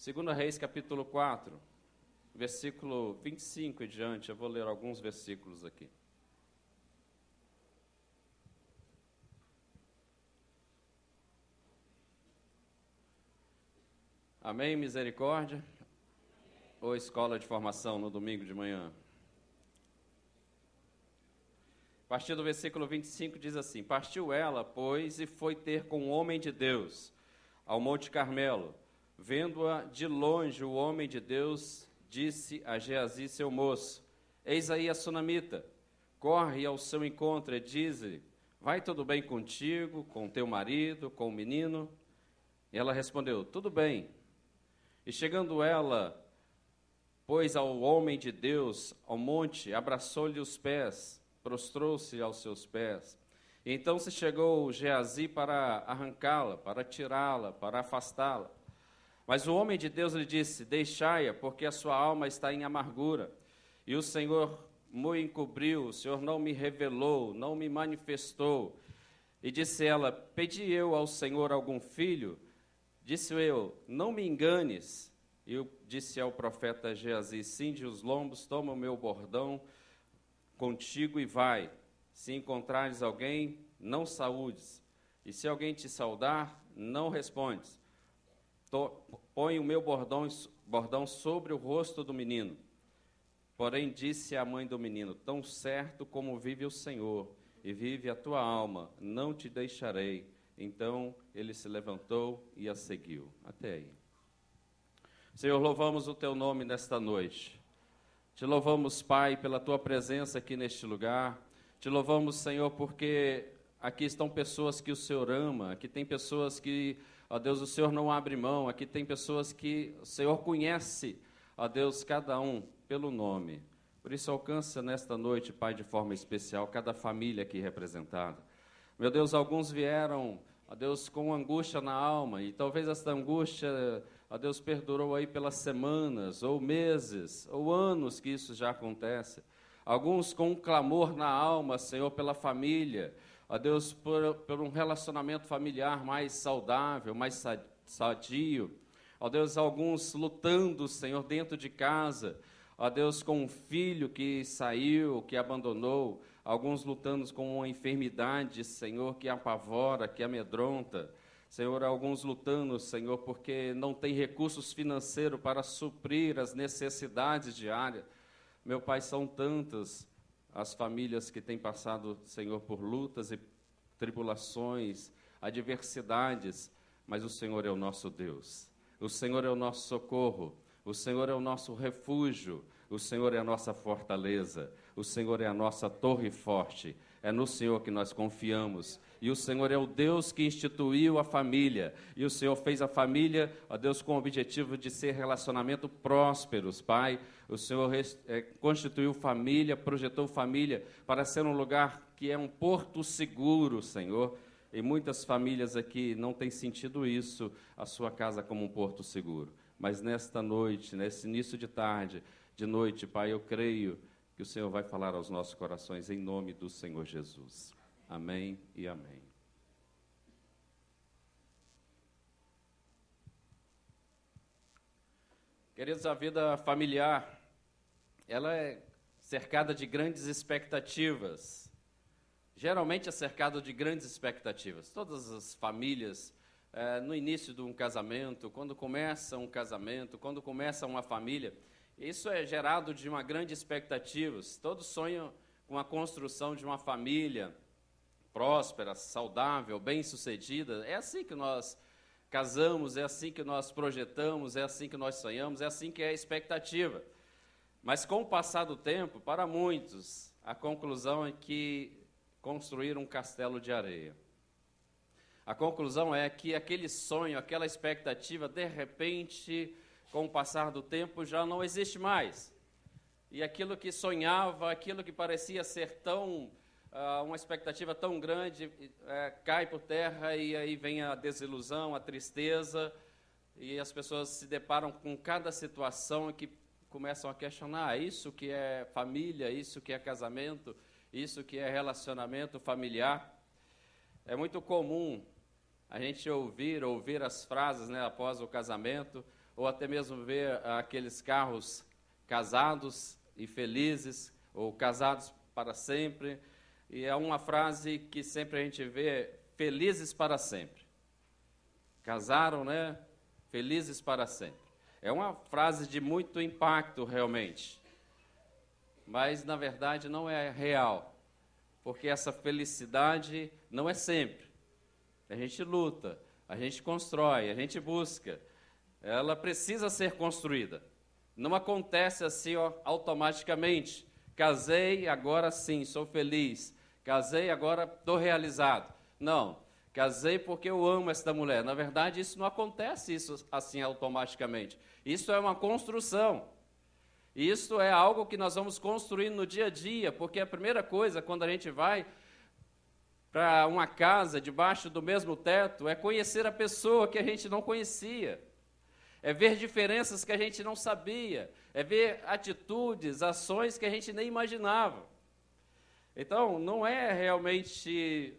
2 Reis, capítulo 4, versículo 25 e diante. Eu vou ler alguns versículos aqui. Amém, misericórdia? Ou escola de formação no domingo de manhã? A partir do versículo 25 diz assim: Partiu ela, pois, e foi ter com o homem de Deus ao Monte Carmelo. Vendo-a de longe, o homem de Deus disse a Geazi, seu moço: Eis aí a sunamita, corre ao seu encontro e diz-lhe: Vai tudo bem contigo, com teu marido, com o menino? E ela respondeu: Tudo bem. E chegando ela, pois ao homem de Deus, ao monte, abraçou-lhe os pés, prostrou-se aos seus pés. E então se chegou Geazi para arrancá-la, para tirá-la, para afastá-la. Mas o homem de Deus lhe disse: Deixai-a, porque a sua alma está em amargura. E o Senhor me encobriu, o Senhor não me revelou, não me manifestou. E disse ela: Pedi eu ao Senhor algum filho? Disse eu: Não me enganes. E eu disse ao profeta Geazi: Cinde os lombos, toma o meu bordão contigo e vai. Se encontrares alguém, não saúdes. E se alguém te saudar, não respondes. Põe o meu bordão sobre o rosto do menino. Porém disse a mãe do menino: Tão certo como vive o Senhor, e vive a tua alma, não te deixarei. Então ele se levantou e a seguiu. Até aí. Senhor, louvamos o teu nome nesta noite. Te louvamos, Pai, pela tua presença aqui neste lugar. Te louvamos, Senhor, porque aqui estão pessoas que o Senhor ama, aqui tem pessoas que, ó Deus, o Senhor não abre mão, aqui tem pessoas que o Senhor conhece, ó Deus, cada um pelo nome. Por isso alcança nesta noite, Pai, de forma especial, cada família aqui representada. Meu Deus, alguns vieram, ó Deus, com angústia na alma, e talvez esta angústia, ó Deus, perdurou aí pelas semanas, ou meses, ou anos que isso já acontece. Alguns com um clamor na alma, Senhor, pela família, ó Deus, por um relacionamento familiar mais saudável, mais sadio. Ó Deus, alguns lutando, Senhor, dentro de casa, ó Deus, com um filho que saiu, que abandonou, alguns lutando com uma enfermidade, Senhor, que apavora, que amedronta. Senhor, alguns lutando, Senhor, porque não tem recursos financeiros para suprir as necessidades diárias. Meu Pai, são tantas as famílias que têm passado, Senhor, por lutas e tribulações, adversidades, mas o Senhor é o nosso Deus. O Senhor é o nosso socorro. O Senhor é o nosso refúgio. O Senhor é a nossa fortaleza. O Senhor é a nossa torre forte. É no Senhor que nós confiamos. E o Senhor é o Deus que instituiu a família. E o Senhor fez a família, ó Deus, com o objetivo de ser relacionamento prósperos, Pai. O Senhor constituiu família, projetou família para ser um lugar que é um porto seguro, Senhor. E muitas famílias aqui não têm sentido isso, a sua casa como um porto seguro. Mas nesta noite, nesse início de tarde, de noite, Pai, eu creio que o Senhor vai falar aos nossos corações em nome do Senhor Jesus. Amém e amém. Queridos, a vida familiar, ela é cercada de grandes expectativas. Geralmente é cercado de grandes expectativas. Todas as famílias, no início de um casamento, quando começa um casamento, quando começa uma família, isso é gerado de uma grande expectativa. Todos sonham com a construção de uma família próspera, saudável, bem-sucedida. É assim que nós casamos, é assim que nós projetamos, é assim que nós sonhamos, é assim que é a expectativa. Mas com o passar do tempo, para muitos, a conclusão é que construíram um castelo de areia. A conclusão é que aquele sonho, aquela expectativa, de repente, com o passar do tempo, já não existe mais. E aquilo que sonhava, aquilo que parecia ser tão, uma expectativa tão grande, cai por terra e aí vem a desilusão, a tristeza, e as pessoas se deparam com cada situação que começam a questionar isso que é família, isso que é casamento, isso que é relacionamento familiar. É muito comum a gente ouvir as frases, né, após o casamento, ou até mesmo ver aqueles carros casados e felizes, ou casados para sempre. E é uma frase que sempre a gente vê, felizes para sempre. Casaram, né? Felizes para sempre. É uma frase de muito impacto, realmente. Mas, na verdade, não é real. Porque essa felicidade não é sempre. A gente luta, a gente constrói, a gente busca. Ela precisa ser construída. Não acontece assim automaticamente. Casei, agora sim, sou feliz. Casei, agora estou realizado. Não, casei porque eu amo esta mulher. Na verdade, isso não acontece assim automaticamente. Isso é uma construção. Isso é algo que nós vamos construir no dia a dia, porque a primeira coisa, quando a gente vai para uma casa debaixo do mesmo teto, é conhecer a pessoa que a gente não conhecia. É ver diferenças que a gente não sabia. É ver atitudes, ações que a gente nem imaginava. Então, não é realmente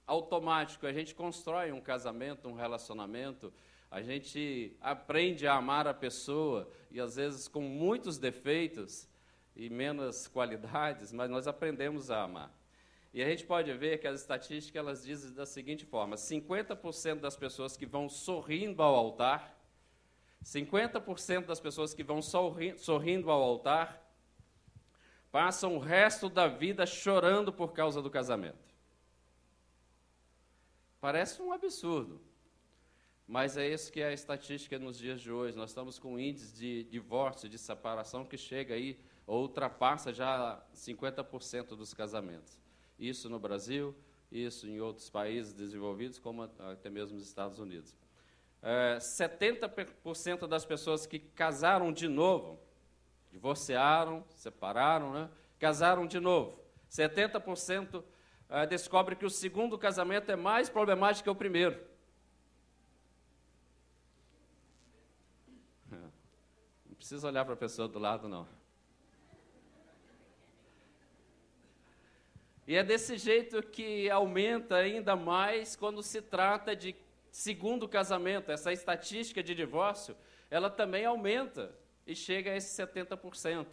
automático. A gente constrói um casamento, um relacionamento, a gente aprende a amar a pessoa, e às vezes com muitos defeitos e menos qualidades, mas nós aprendemos a amar. E a gente pode ver que as estatísticas elas dizem da seguinte forma: 50% das pessoas que vão sorrindo ao altar, 50% das pessoas que vão sorrindo ao altar, passam o resto da vida chorando por causa do casamento. Parece um absurdo, mas é isso que é a estatística nos dias de hoje. Nós estamos com um índice de divórcio, de separação, que chega aí, ou ultrapassa já 50% dos casamentos. Isso no Brasil, isso em outros países desenvolvidos, como até mesmo nos Estados Unidos. 70% das pessoas que casaram de novo, divorciaram, separaram, né? Casaram de novo. 70% descobre que o segundo casamento é mais problemático que o primeiro. Não precisa olhar para a pessoa do lado, não. E é desse jeito que aumenta ainda mais quando se trata de segundo casamento. Essa estatística de divórcio, ela também aumenta e chega a esse 70%.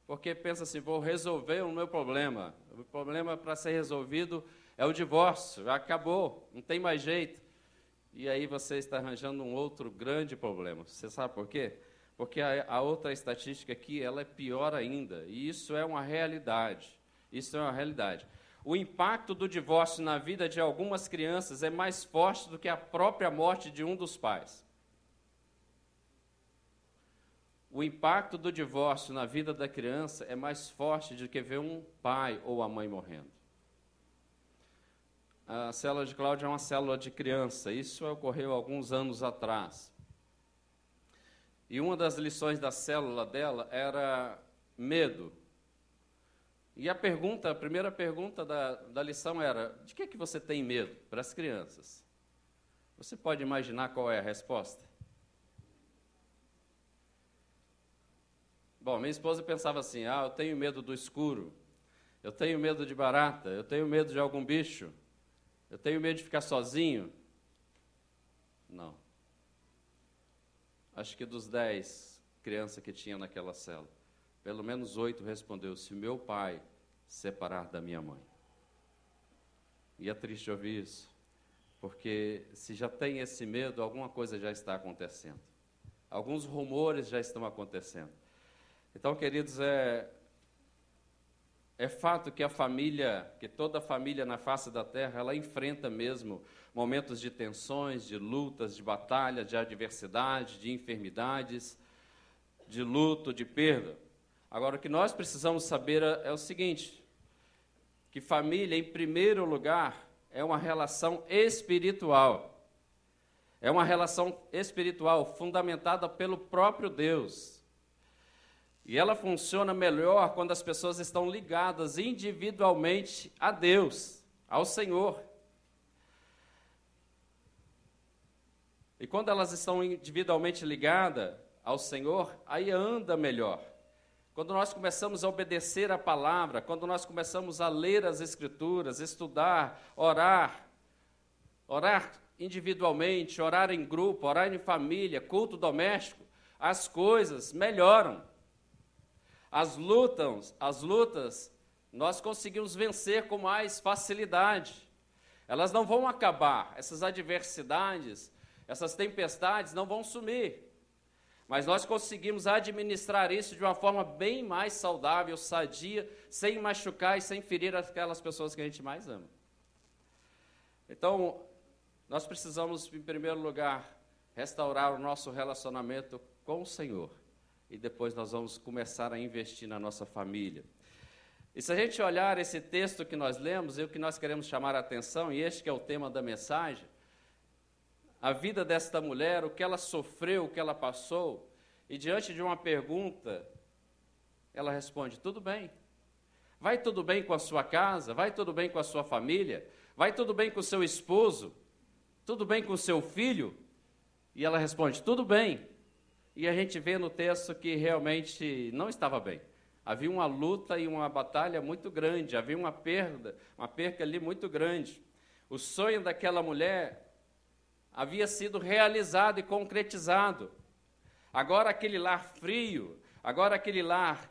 Porque pensa assim, vou resolver o meu problema. O problema para ser resolvido é o divórcio, já acabou, não tem mais jeito. E aí você está arranjando um outro grande problema. Você sabe por quê? Porque a outra estatística aqui, ela é pior ainda. E isso é uma realidade. Isso é uma realidade. O impacto do divórcio na vida de algumas crianças é mais forte do que a própria morte de um dos pais. O impacto do divórcio na vida da criança é mais forte do que ver um pai ou a mãe morrendo. A célula de Cláudia é uma célula de criança. Isso ocorreu alguns anos atrás. E uma das lições da célula dela era medo. E a primeira pergunta da lição era: de que você tem medo? Para as crianças. Você pode imaginar qual é a resposta? Bom, minha esposa pensava assim: eu tenho medo do escuro, eu tenho medo de barata, eu tenho medo de algum bicho, eu tenho medo de ficar sozinho. Não. Acho que dos 10 crianças que tinha naquela célula, pelo menos 8 respondeu: se meu pai separar da minha mãe. E é triste ouvir isso, porque se já tem esse medo, alguma coisa já está acontecendo. Alguns rumores já estão acontecendo. Então, queridos, é fato que que toda família na face da terra, ela enfrenta mesmo momentos de tensões, de lutas, de batalhas, de adversidade, de enfermidades, de luto, de perda. Agora, o que nós precisamos saber é o seguinte, que família, em primeiro lugar, é uma relação espiritual. É uma relação espiritual fundamentada pelo próprio Deus. E ela funciona melhor quando as pessoas estão ligadas individualmente a Deus, ao Senhor. E quando elas estão individualmente ligadas ao Senhor, aí anda melhor. Quando nós começamos a obedecer a palavra, quando nós começamos a ler as Escrituras, estudar, orar individualmente, orar em grupo, orar em família, culto doméstico, as coisas melhoram. As lutas, nós conseguimos vencer com mais facilidade. Elas não vão acabar, essas adversidades, essas tempestades não vão sumir. Mas nós conseguimos administrar isso de uma forma bem mais saudável, sadia, sem machucar e sem ferir aquelas pessoas que a gente mais ama. Então, nós precisamos, em primeiro lugar, restaurar o nosso relacionamento com o Senhor. E depois nós vamos começar a investir na nossa família. E se a gente olhar esse texto que nós lemos, e o que nós queremos chamar a atenção, e este que é o tema da mensagem, a vida desta mulher, o que ela sofreu, o que ela passou, e diante de uma pergunta, ela responde, tudo bem. Vai tudo bem com a sua casa? Vai tudo bem com a sua família? Vai tudo bem com o seu esposo? Tudo bem com o seu filho? E ela responde, tudo bem. E a gente vê no texto que realmente não estava bem. Havia uma luta e uma batalha muito grande, havia uma perca ali muito grande. O sonho daquela mulher havia sido realizado e concretizado. Agora aquele lar frio, agora aquele lar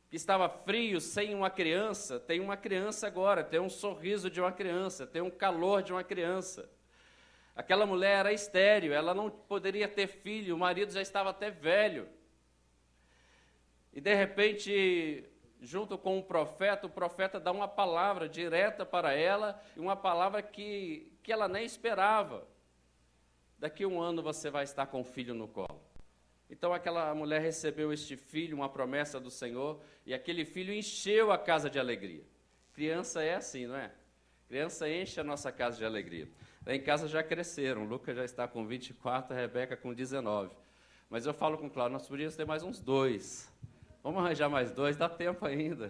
que estava frio, sem uma criança, tem uma criança agora, tem um sorriso de uma criança, tem um calor de uma criança. Aquela mulher era estéril, ela não poderia ter filho, o marido já estava até velho. E de repente, junto com o profeta dá uma palavra direta para ela, e uma palavra que ela nem esperava. Daqui a 1 ano você vai estar com o filho no colo. Então aquela mulher recebeu este filho, uma promessa do Senhor, e aquele filho encheu a casa de alegria. Criança é assim, não é? Criança enche a nossa casa de alegria. Lá em casa já cresceram, o Lucas já está com 24, a Rebeca com 19. Mas eu falo com o Cláudio, nós podíamos ter mais uns 2. Vamos arranjar mais 2, dá tempo ainda.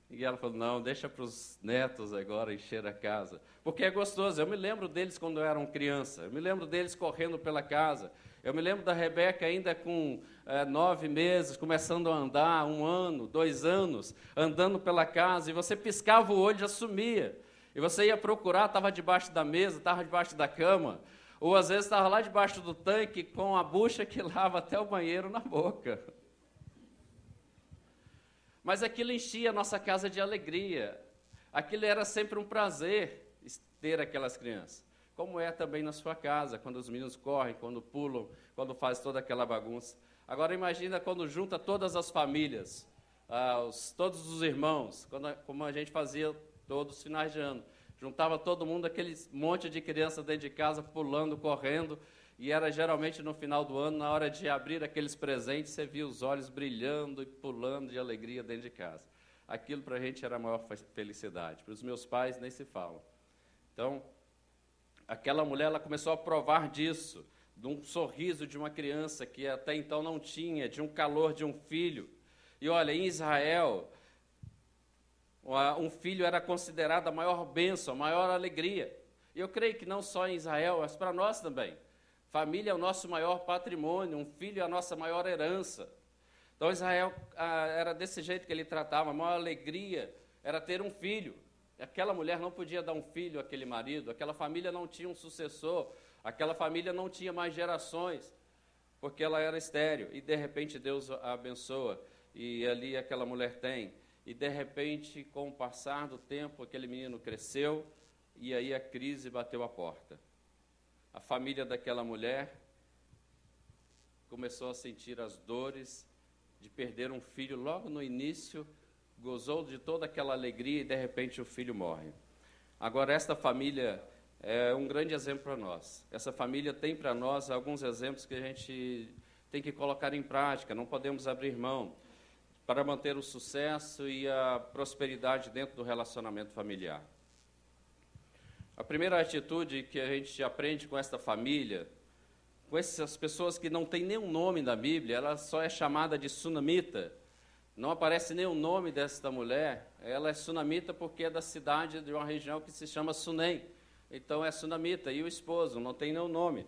E ela falou, não, deixa para os netos agora encher a casa. Porque é gostoso, eu me lembro deles quando eu era criança, eu me lembro deles correndo pela casa, eu me lembro da Rebeca ainda com 9 meses, começando a andar, 1 ano, 2 anos, andando pela casa, e você piscava o olho e já sumia. E você ia procurar, estava debaixo da mesa, estava debaixo da cama, ou às vezes estava lá debaixo do tanque com a bucha que lava até o banheiro na boca. Mas aquilo enchia a nossa casa de alegria. Aquilo era sempre um prazer ter aquelas crianças. Como é também na sua casa, quando os meninos correm, quando pulam, quando faz toda aquela bagunça. Agora imagina quando junta todas as famílias, todos os irmãos, como a gente fazia todos os finais de ano. Juntava todo mundo, aquele monte de crianças dentro de casa, pulando, correndo, e era geralmente no final do ano, na hora de abrir aqueles presentes, você via os olhos brilhando e pulando de alegria dentro de casa. Aquilo para a gente era a maior felicidade. Para os meus pais nem se fala. Então, aquela mulher ela começou a provar disso, de um sorriso de uma criança que até então não tinha, de um calor de um filho. E olha, em Israel, um filho era considerado a maior bênção, a maior alegria. E eu creio que não só em Israel, mas para nós também. Família é o nosso maior patrimônio, um filho é a nossa maior herança. Então Israel era desse jeito que ele tratava, a maior alegria era ter um filho. Aquela mulher não podia dar um filho àquele marido, aquela família não tinha um sucessor, aquela família não tinha mais gerações, porque ela era estéril. E de repente Deus a abençoa, e ali aquela mulher tem. E de repente, com o passar do tempo, aquele menino cresceu, e aí a crise bateu a porta. A família daquela mulher começou a sentir as dores de perder um filho logo no início, gozou de toda aquela alegria e de repente o filho morre. Agora esta família é um grande exemplo para nós. Essa família tem para nós alguns exemplos que a gente tem que colocar em prática, não podemos abrir mão para manter o sucesso e a prosperidade dentro do relacionamento familiar. A primeira atitude que a gente aprende com esta família, com essas pessoas que não têm nenhum nome na Bíblia, ela só é chamada de sunamita. Não aparece nenhum nome desta mulher, ela é sunamita porque é da cidade de uma região que se chama Sunem. Então é sunamita, e o esposo, não tem nenhum nome.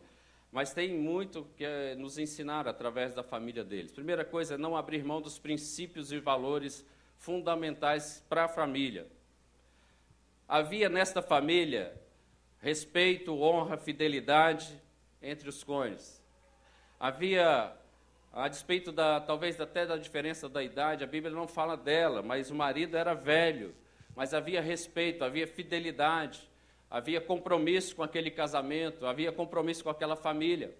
Mas tem muito que nos ensinar através da família deles. Primeira coisa é não abrir mão dos princípios e valores fundamentais para a família. Havia nesta família respeito, honra, fidelidade entre os cônjuges. Havia, a despeito talvez até da diferença da idade, a Bíblia não fala dela, mas o marido era velho, mas havia respeito, havia fidelidade, havia compromisso com aquele casamento, havia compromisso com aquela família.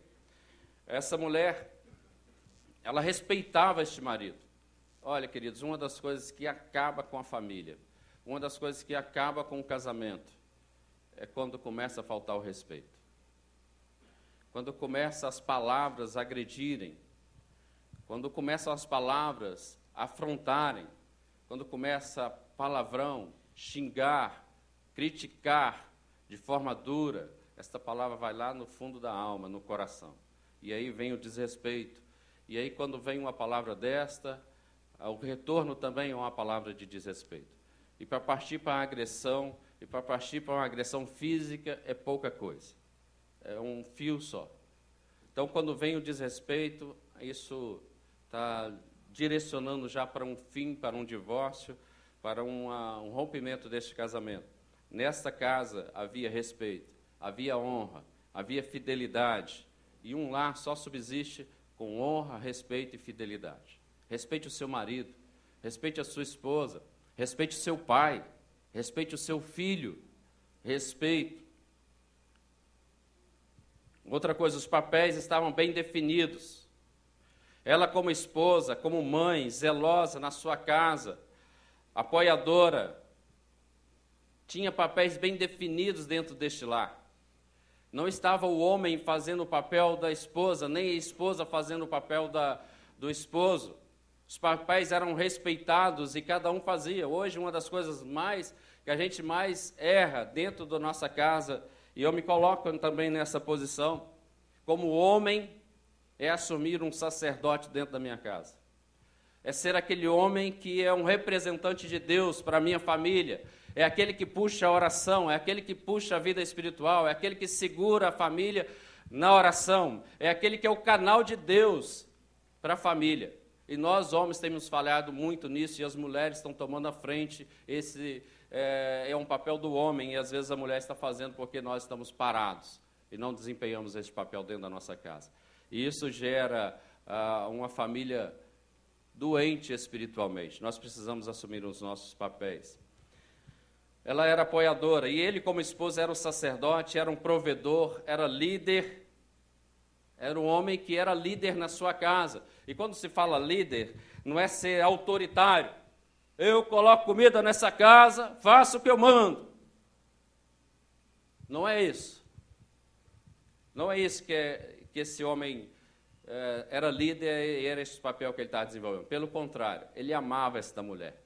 Essa mulher, ela respeitava este marido. Olha, queridos, uma das coisas que acaba com a família, uma das coisas que acaba com o casamento, é quando começa a faltar o respeito. Quando começam as palavras a agredirem, quando começam as palavras a afrontarem, quando começa palavrão, xingar, criticar de forma dura, esta palavra vai lá no fundo da alma, no coração. E aí vem o desrespeito. E aí quando vem uma palavra desta, o retorno também é uma palavra de desrespeito. E para partir para a agressão, e para partir para uma agressão física, é pouca coisa. É um fio só. Então, quando vem o desrespeito, isso está direcionando já para um fim, para um divórcio, para um rompimento deste casamento. Nesta casa havia respeito, havia honra, havia fidelidade. E um lar só subsiste com honra, respeito e fidelidade. Respeite o seu marido, respeite a sua esposa, respeite o seu pai, respeite o seu filho, respeito. Outra coisa, os papéis estavam bem definidos. Ela como esposa, como mãe, zelosa na sua casa, apoiadora, tinha papéis bem definidos dentro deste lar. Não estava o homem fazendo o papel da esposa, nem a esposa fazendo o papel do esposo. Os papéis eram respeitados e cada um fazia. Hoje, uma das coisas que a gente mais erra dentro da nossa casa, e eu me coloco também nessa posição, como homem, é assumir um sacerdote dentro da minha casa. É ser aquele homem que é um representante de Deus para a minha família. É aquele que puxa a oração, é aquele que puxa a vida espiritual, é aquele que segura a família na oração, é aquele que é o canal de Deus para a família. E nós, homens, temos falhado muito nisso, e as mulheres estão tomando a frente. Esse é um papel do homem, e às vezes a mulher está fazendo porque nós estamos parados e não desempenhamos esse papel dentro da nossa casa. E isso gera uma família doente espiritualmente. Nós precisamos assumir os nossos papéis. Ela era apoiadora, e ele, como esposo, era um sacerdote, era um provedor, era líder, era um homem que era líder na sua casa. E quando se fala líder, não é ser autoritário. Eu coloco comida nessa casa, faço o que eu mando. Não é isso. Não é isso que esse homem era líder e era esse papel que ele estava desenvolvendo. Pelo contrário, ele amava esta mulher.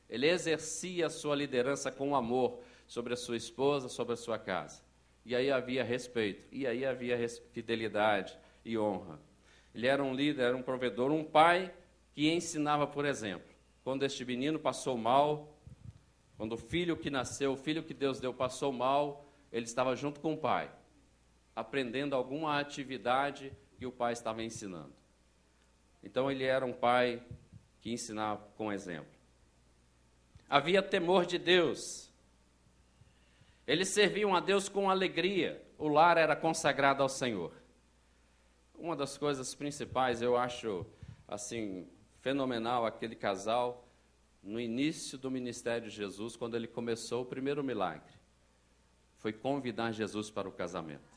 Ele exercia a sua liderança com amor sobre a sua esposa, sobre a sua casa. E aí havia respeito, e aí havia fidelidade e honra. Ele era um líder, era um provedor, um pai que ensinava, por exemplo. Quando este menino passou mal, quando o filho que nasceu, o filho que Deus deu passou mal, ele estava junto com o pai, aprendendo alguma atividade que o pai estava ensinando. Então ele era um pai que ensinava com exemplo. Havia temor de Deus. Eles serviam a Deus com alegria. O lar era consagrado ao Senhor. Uma das coisas principais, eu acho, assim, fenomenal, aquele casal, no início do ministério de Jesus, quando ele começou o primeiro milagre, foi convidar Jesus para o casamento.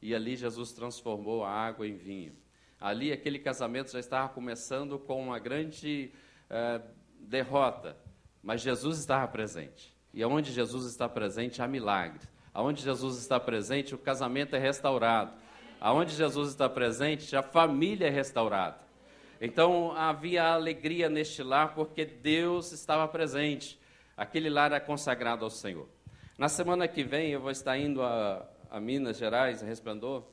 E ali Jesus transformou a água em vinho. Ali aquele casamento já estava começando com uma grande derrota, mas Jesus estava presente. E onde Jesus está presente, há milagres. Aonde Jesus está presente, o casamento é restaurado. Aonde Jesus está presente, a família é restaurada. Então, havia alegria neste lar, porque Deus estava presente. Aquele lar era consagrado ao Senhor. Na semana que vem, eu vou estar indo a Minas Gerais, a Resplendor,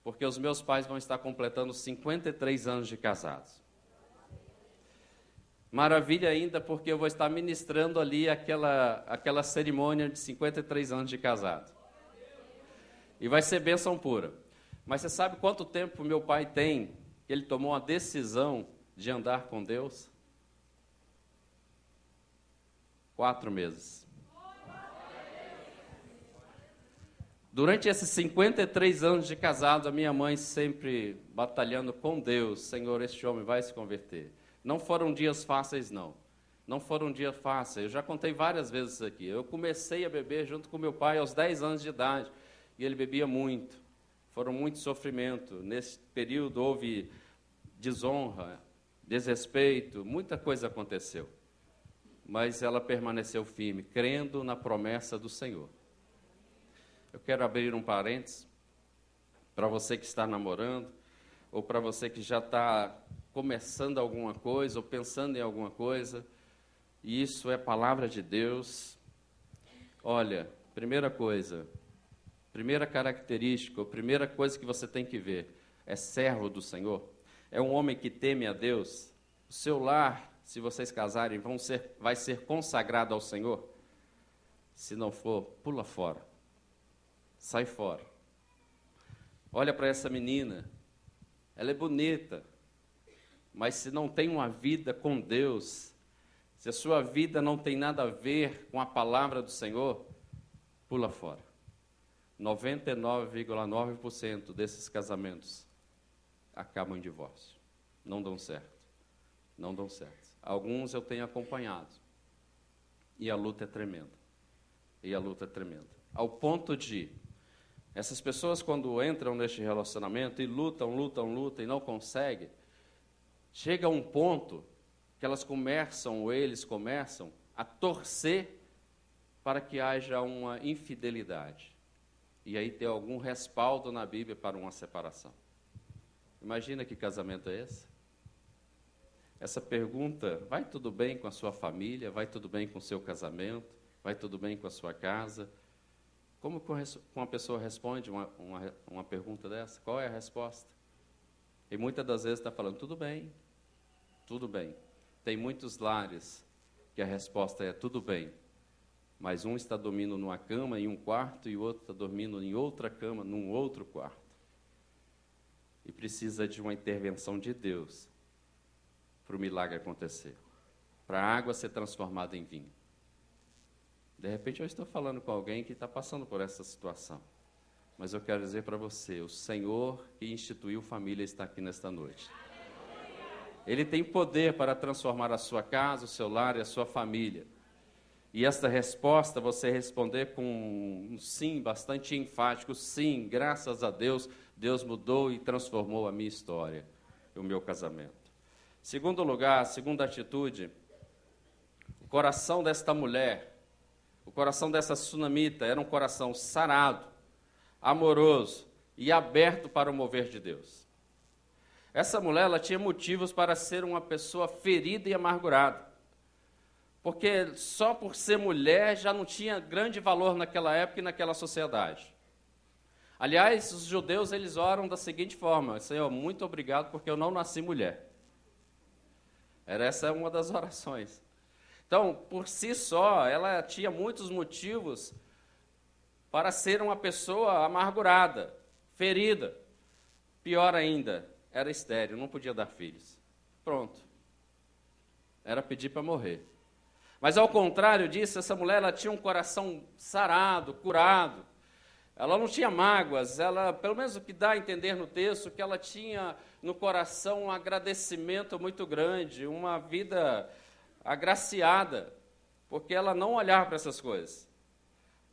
porque os meus pais vão estar completando 53 anos de casados. Maravilha ainda, porque eu vou estar ministrando ali aquela cerimônia de 53 anos de casado. E vai ser bênção pura. Mas você sabe quanto tempo meu pai tem que ele tomou a decisão de andar com Deus? 4 meses. Durante esses 53 anos de casado, a minha mãe sempre batalhando com Deus, Senhor, este homem vai se converter. Não foram dias fáceis, não. Não foram dias fáceis. Eu já contei várias vezes isso aqui. Eu comecei a beber junto com meu pai aos 10 anos de idade, e ele bebia muito. Foram muito sofrimento. Nesse período houve desonra, desrespeito, muita coisa aconteceu. Mas ela permaneceu firme, crendo na promessa do Senhor. Eu quero abrir um parênteses para você que está namorando, ou para você que já está começando alguma coisa, ou pensando em alguma coisa. E isso é palavra de Deus. Olha, primeira coisa, primeira característica, a primeira coisa que você tem que ver, é servo do Senhor. É um homem que teme a Deus. O seu lar, se vocês casarem, vai ser consagrado ao Senhor. Se não for, pula fora. Sai fora. Olha para essa menina. Ela é bonita. Mas se não tem uma vida com Deus, se a sua vida não tem nada a ver com a palavra do Senhor, pula fora. 99,9% desses casamentos acabam em divórcio. Não dão certo. Não dão certo. Alguns eu tenho acompanhado. E a luta é tremenda. E a luta é tremenda. Ao ponto de essas pessoas, quando entram neste relacionamento e lutam e não conseguem, chega a um ponto que elas começam, ou eles começam, a torcer para que haja uma infidelidade. E aí tem algum respaldo na Bíblia para uma separação. Imagina que casamento é esse? Essa pergunta, vai tudo bem com a sua família? Vai tudo bem com o seu casamento? Vai tudo bem com a sua casa? Como uma pessoa responde uma pergunta dessa? Qual é a resposta? E muitas das vezes está falando, tudo bem, tudo bem. Tem muitos lares que a resposta é tudo bem, mas um está dormindo numa cama em um quarto e o outro está dormindo em outra cama, num outro quarto. E precisa de uma intervenção de Deus para o milagre acontecer, para a água ser transformada em vinho. De repente eu estou falando com alguém que está passando por essa situação. Mas eu quero dizer para você, o Senhor que instituiu família está aqui nesta noite. Ele tem poder para transformar a sua casa, o seu lar e a sua família. E esta resposta, você responder com um sim bastante enfático, sim, graças a Deus, Deus mudou e transformou a minha história, o meu casamento. Segundo lugar, segunda atitude, o coração desta mulher, o coração dessa sunamita era um coração sarado, amoroso e aberto para o mover de Deus. Essa mulher, ela tinha motivos para ser uma pessoa ferida e amargurada, porque só por ser mulher já não tinha grande valor naquela época e naquela sociedade. Aliás, os judeus, eles oram da seguinte forma, Senhor, muito obrigado porque eu não nasci mulher. Essa é uma das orações. Então, por si só, ela tinha muitos motivos para ser uma pessoa amargurada, ferida. Pior ainda, era estéril, não podia dar filhos. Pronto. Era pedir para morrer. Mas, ao contrário disso, essa mulher ela tinha um coração sarado, curado. Ela não tinha mágoas, ela, pelo menos o que dá a entender no texto, que ela tinha no coração um agradecimento muito grande, uma vida agraciada, porque ela não olhava para essas coisas.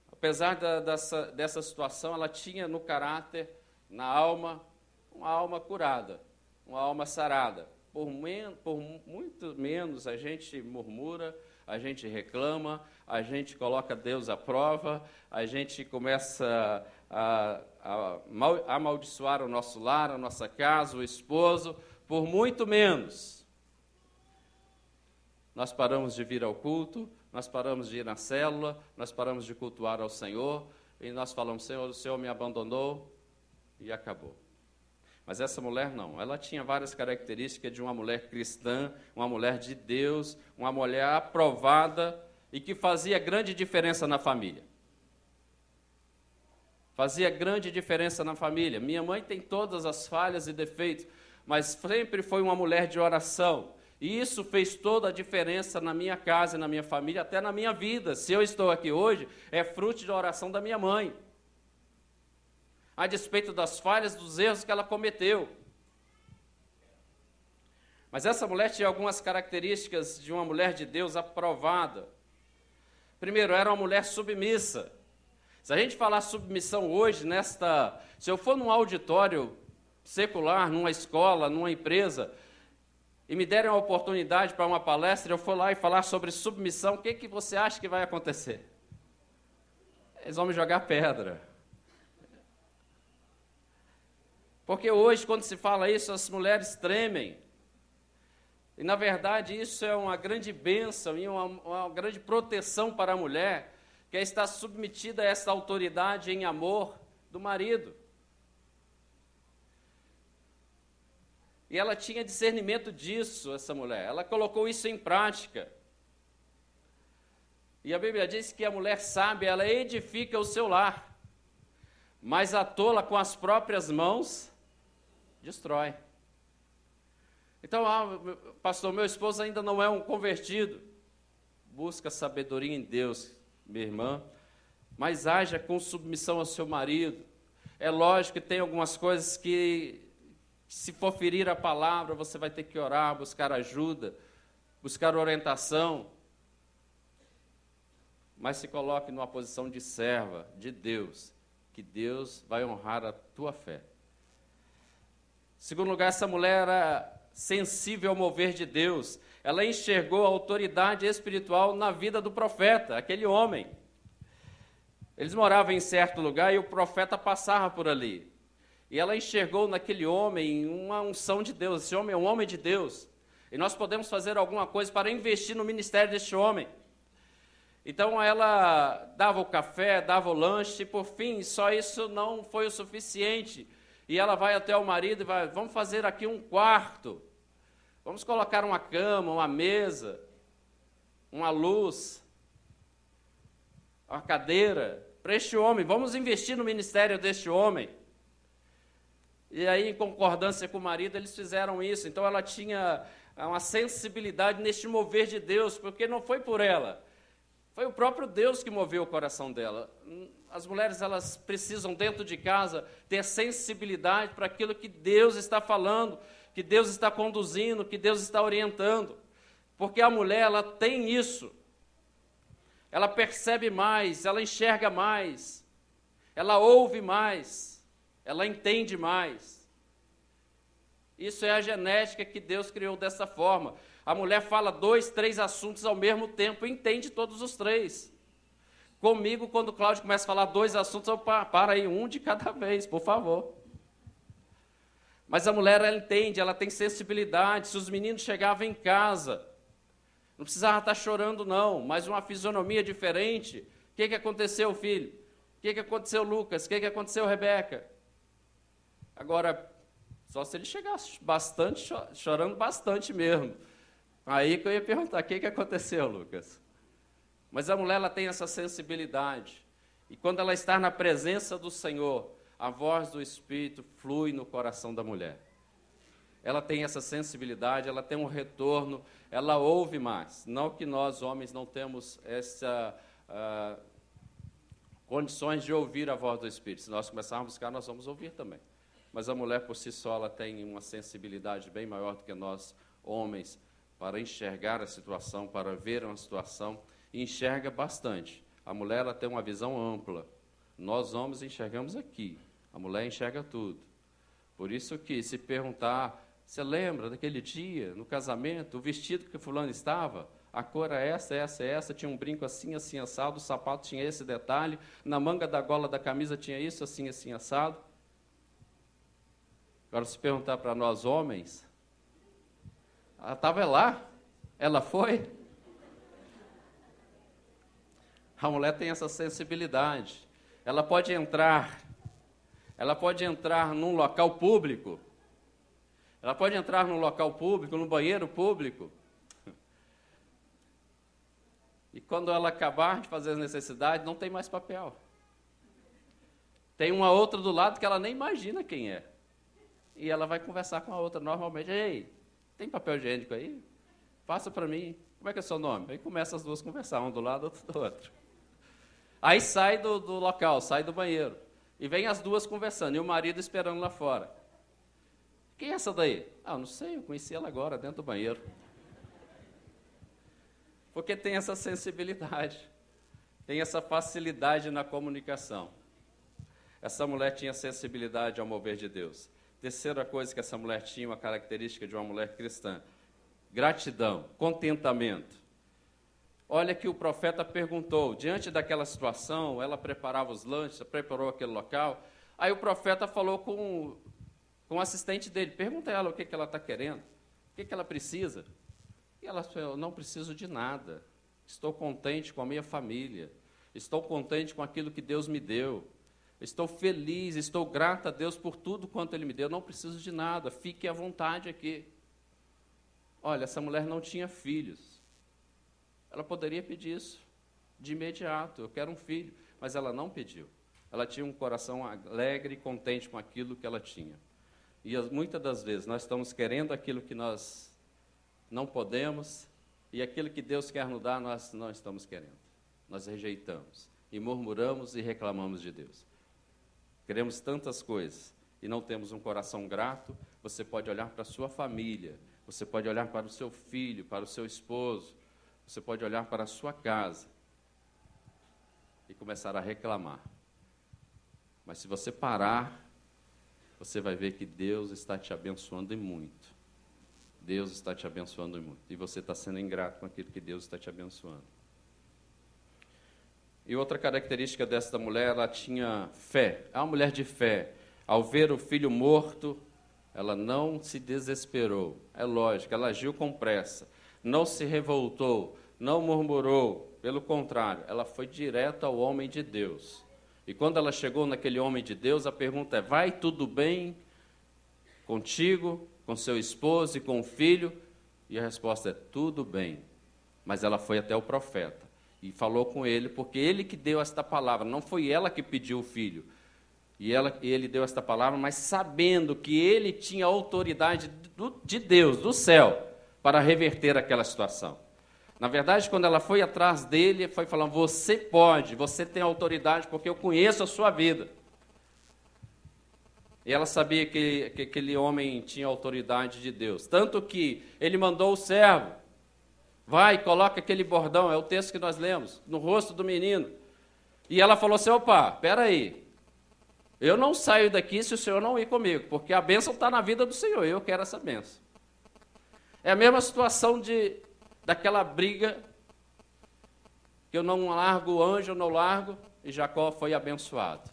Apesar dessa situação, ela tinha no caráter, na alma, uma alma curada, uma alma sarada. Por muito menos a gente murmura, a gente reclama, a gente coloca Deus à prova, a gente começa a amaldiçoar o nosso lar, a nossa casa, o esposo, por muito menos. Nós paramos de vir ao culto, nós paramos de ir na célula, nós paramos de cultuar ao Senhor, e nós falamos, Senhor, o Senhor me abandonou, e acabou. Mas essa mulher não, ela tinha várias características de uma mulher cristã, uma mulher de Deus, uma mulher aprovada, e que fazia grande diferença na família. Fazia grande diferença na família. Minha mãe tem todas as falhas e defeitos, mas sempre foi uma mulher de oração. E isso fez toda a diferença na minha casa, na minha família, até na minha vida. Se eu estou aqui hoje, é fruto da oração da minha mãe. a despeito das falhas, dos erros que ela cometeu. Mas essa mulher tinha algumas características de uma mulher de Deus aprovada. Primeiro, era uma mulher submissa. Se a gente falar submissão hoje, se eu for num auditório secular, numa escola, numa empresa, e me derem uma oportunidade para uma palestra, eu for lá e falar sobre submissão, o que você acha que vai acontecer? Eles vão me jogar pedra. Porque hoje, quando se fala isso, as mulheres tremem. E, na verdade, isso é uma grande bênção e uma grande proteção para a mulher, que é estar submetida a essa autoridade em amor do marido. E ela tinha discernimento disso, essa mulher. Ela colocou isso em prática. E a Bíblia diz que a mulher sábia, ela edifica o seu lar, mas a tola com as próprias mãos destrói. Então, pastor, meu esposo ainda não é um convertido. Busca sabedoria em Deus, minha irmã, mas haja com submissão ao seu marido. É lógico que tem algumas coisas que, se for ferir a palavra, você vai ter que orar, buscar ajuda, buscar orientação. Mas se coloque numa posição de serva de Deus, que Deus vai honrar a tua fé. Em segundo lugar, essa mulher era sensível ao mover de Deus. Ela enxergou a autoridade espiritual na vida do profeta, aquele homem. Eles moravam em certo lugar e o profeta passava por ali. E ela enxergou naquele homem uma unção de Deus. Esse homem é um homem de Deus. E nós podemos fazer alguma coisa para investir no ministério deste homem. Então ela dava o café, dava o lanche, e por fim, só isso não foi o suficiente. E ela vai até o marido e vai, vamos fazer aqui um quarto. Vamos colocar uma cama, uma mesa, uma luz, uma cadeira para este homem. Vamos investir no ministério deste homem. E aí, em concordância com o marido, eles fizeram isso. Então ela tinha uma sensibilidade neste mover de Deus, porque não foi por ela. Foi o próprio Deus que moveu o coração dela. As mulheres, elas precisam, dentro de casa, ter sensibilidade para aquilo que Deus está falando, que Deus está conduzindo, que Deus está orientando. Porque a mulher, ela tem isso. Ela percebe mais, ela enxerga mais, ela ouve mais, ela entende mais. Isso é a genética que Deus criou dessa forma. A mulher fala 2, 3 assuntos ao mesmo tempo e entende todos os 3. Comigo, quando o Cláudio começa a falar 2 assuntos, eu para aí, um de cada vez, por favor. Mas a mulher, ela entende, ela tem sensibilidade. Se os meninos chegavam em casa, não precisava estar chorando, não, mas uma fisionomia diferente. O que aconteceu, filho? O que aconteceu, Lucas? O que aconteceu, Rebeca? Agora, só se ele chegasse bastante, chorando bastante mesmo. Aí que eu ia perguntar, o que aconteceu, Lucas? Mas a mulher, ela tem essa sensibilidade. E quando ela está na presença do Senhor, a voz do Espírito flui no coração da mulher. Ela tem essa sensibilidade, ela tem um retorno, ela ouve mais. Não que nós, homens, não temos essa condições de ouvir a voz do Espírito. Se nós começarmos a buscar, nós vamos ouvir também. Mas a mulher, por si só, ela tem uma sensibilidade bem maior do que nós, homens, para enxergar a situação, para ver uma situação, e enxerga bastante. A mulher, ela tem uma visão ampla. Nós, homens, enxergamos aqui. A mulher enxerga tudo. Por isso que, se perguntar, você lembra daquele dia, no casamento, o vestido que fulano estava? A cor é essa, tinha um brinco assim, assim, assado, o sapato tinha esse detalhe, na manga da gola da camisa tinha isso, assim, assim, assado. Agora, se perguntar para nós, homens, ela estava lá? Ela foi? A mulher tem essa sensibilidade. Ela pode entrar num local público. Ela pode entrar num local público, no banheiro público. E quando ela acabar de fazer as necessidades, não tem mais papel. Tem uma outra do lado que ela nem imagina quem é. E ela vai conversar com a outra normalmente. Ei, tem papel higiênico aí? Passa para mim. Como é que é o seu nome? Aí começa as duas a conversar, um do lado, outro do outro. Aí sai do local, sai do banheiro. E vem as duas conversando, e o marido esperando lá fora. Quem é essa daí? Ah, não sei, eu conheci ela agora, dentro do banheiro. Porque tem essa sensibilidade, tem essa facilidade na comunicação. Essa mulher tinha sensibilidade ao mover de Deus. Terceira coisa que essa mulher tinha, uma característica de uma mulher cristã: gratidão, contentamento. Olha que o profeta perguntou, diante daquela situação, ela preparava os lanches, preparou aquele local, aí o profeta falou com o assistente dele, pergunta a ela o que ela está querendo, o que ela precisa. E ela falou, eu não preciso de nada, estou contente com a minha família, estou contente com aquilo que Deus me deu, estou feliz, estou grata a Deus por tudo quanto Ele me deu, não preciso de nada, fique à vontade aqui. Olha, essa mulher não tinha filhos. Ela poderia pedir isso de imediato, eu quero um filho, mas ela não pediu. Ela tinha um coração alegre e contente com aquilo que ela tinha. E muitas das vezes nós estamos querendo aquilo que nós não podemos, e aquilo que Deus quer nos dar, nós não estamos querendo. Nós rejeitamos, e murmuramos e reclamamos de Deus. Queremos tantas coisas, e não temos um coração grato. Você pode olhar para a sua família, você pode olhar para o seu filho, para o seu esposo, você pode olhar para a sua casa e começar a reclamar. Mas se você parar, você vai ver que Deus está te abençoando e muito. Deus está te abençoando e muito. E você está sendo ingrato com aquilo que Deus está te abençoando. E outra característica desta mulher, ela tinha fé. É uma mulher de fé. Ao ver o filho morto, ela não se desesperou. É lógico, ela agiu com pressa. Não se revoltou, não murmurou, pelo contrário, ela foi direto ao homem de Deus. E quando ela chegou naquele homem de Deus, a pergunta é, vai tudo bem contigo, com seu esposo e com o filho? E a resposta é, tudo bem. Mas ela foi até o profeta e falou com ele, porque ele que deu esta palavra, não foi ela que pediu o filho. E ele deu esta palavra, mas sabendo que ele tinha autoridade de Deus, do céu, para reverter aquela situação. Na verdade, quando ela foi atrás dele, foi falando, você pode, você tem autoridade, porque eu conheço a sua vida. E ela sabia que aquele homem tinha autoridade de Deus. Tanto que ele mandou o servo, vai, coloca aquele bordão, é o texto que nós lemos, no rosto do menino. E ela falou assim, opa, peraí, eu não saio daqui se o Senhor não ir comigo, porque a bênção está na vida do Senhor, eu quero essa bênção. É a mesma situação daquela briga, que eu não largo o anjo, eu não largo, e Jacó foi abençoado.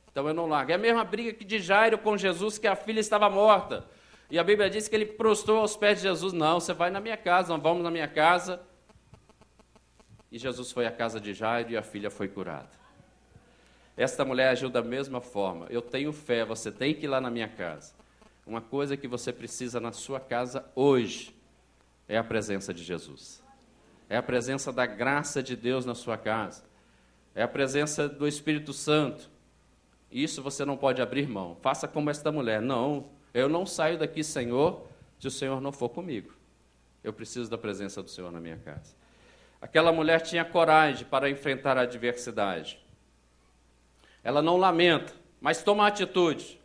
Então eu não largo. É a mesma briga que de Jairo com Jesus, que a filha estava morta. E a Bíblia diz que ele prostrou aos pés de Jesus, não, você vai na minha casa, nós vamos na minha casa. E Jesus foi à casa de Jairo e a filha foi curada. Esta mulher agiu da mesma forma. Eu tenho fé, você tem que ir lá na minha casa. Uma coisa que você precisa na sua casa hoje é a presença de Jesus. É a presença da graça de Deus na sua casa. É a presença do Espírito Santo. Isso você não pode abrir mão. Faça como esta mulher. Não, eu não saio daqui, Senhor, se o Senhor não for comigo. Eu preciso da presença do Senhor na minha casa. Aquela mulher tinha coragem para enfrentar a adversidade. Ela não lamenta, mas toma atitude.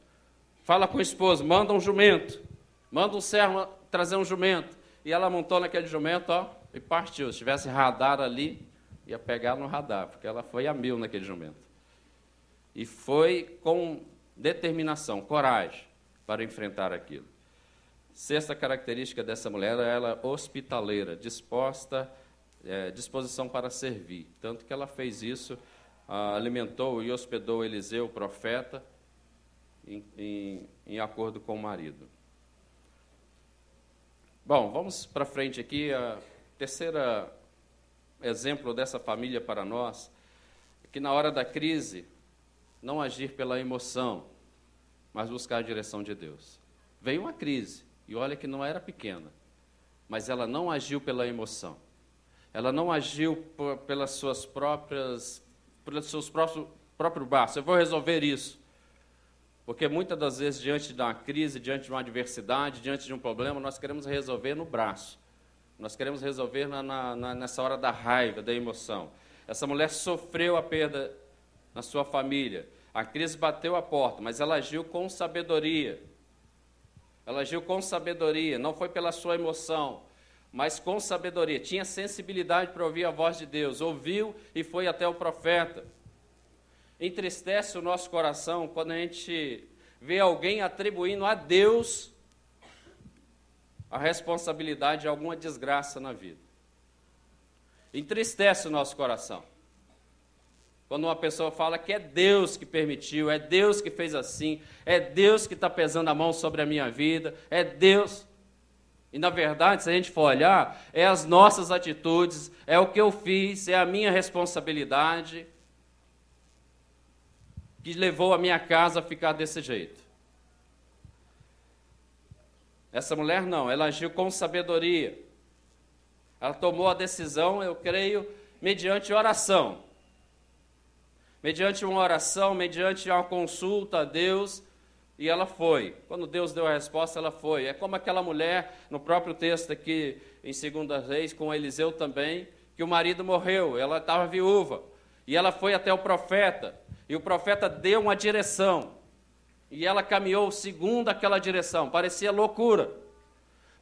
Fala com o esposo, manda um jumento, manda um servo trazer um jumento. E ela montou naquele jumento, e partiu. Se tivesse radar ali, ia pegar no radar, porque ela foi a 1000 naquele jumento. E foi com determinação, coragem, para enfrentar aquilo. Sexta característica dessa mulher, ela é hospitaleira, disposição para servir. Tanto que ela fez isso, alimentou e hospedou Eliseu, o profeta, em acordo com o marido. Bom, vamos para frente aqui. A terceira exemplo dessa família para nós é que na hora da crise, não agir pela emoção, mas buscar a direção de Deus. Veio uma crise, e olha que não era pequena, mas ela não agiu pela emoção. Ela não agiu pelos seus próprios braços. Eu vou resolver isso. Porque muitas das vezes, diante de uma crise, diante de uma adversidade, diante de um problema, nós queremos resolver no braço. Nós queremos resolver nessa hora da raiva, da emoção. Essa mulher sofreu a perda na sua família. A crise bateu a porta, mas ela agiu com sabedoria. Ela agiu com sabedoria, não foi pela sua emoção, mas com sabedoria. Tinha sensibilidade para ouvir a voz de Deus. Ouviu e foi até o profeta. Entristece o nosso coração quando a gente vê alguém atribuindo a Deus a responsabilidade de alguma desgraça na vida. Entristece o nosso coração. Quando uma pessoa fala que é Deus que permitiu, é Deus que fez assim, é Deus que está pesando a mão sobre a minha vida, é Deus. E, na verdade, se a gente for olhar, é as nossas atitudes, é o que eu fiz, é a minha responsabilidade que levou a minha casa a ficar desse jeito. Essa mulher não, ela agiu com sabedoria. Ela tomou a decisão, eu creio, mediante oração. Mediante uma oração, mediante uma consulta a Deus, e ela foi. Quando Deus deu a resposta, ela foi. É como aquela mulher, no próprio texto aqui, em 2 Reis, com Eliseu também, que o marido morreu, ela estava viúva, e ela foi até o profeta, e o profeta deu uma direção, e ela caminhou segundo aquela direção. Parecia loucura,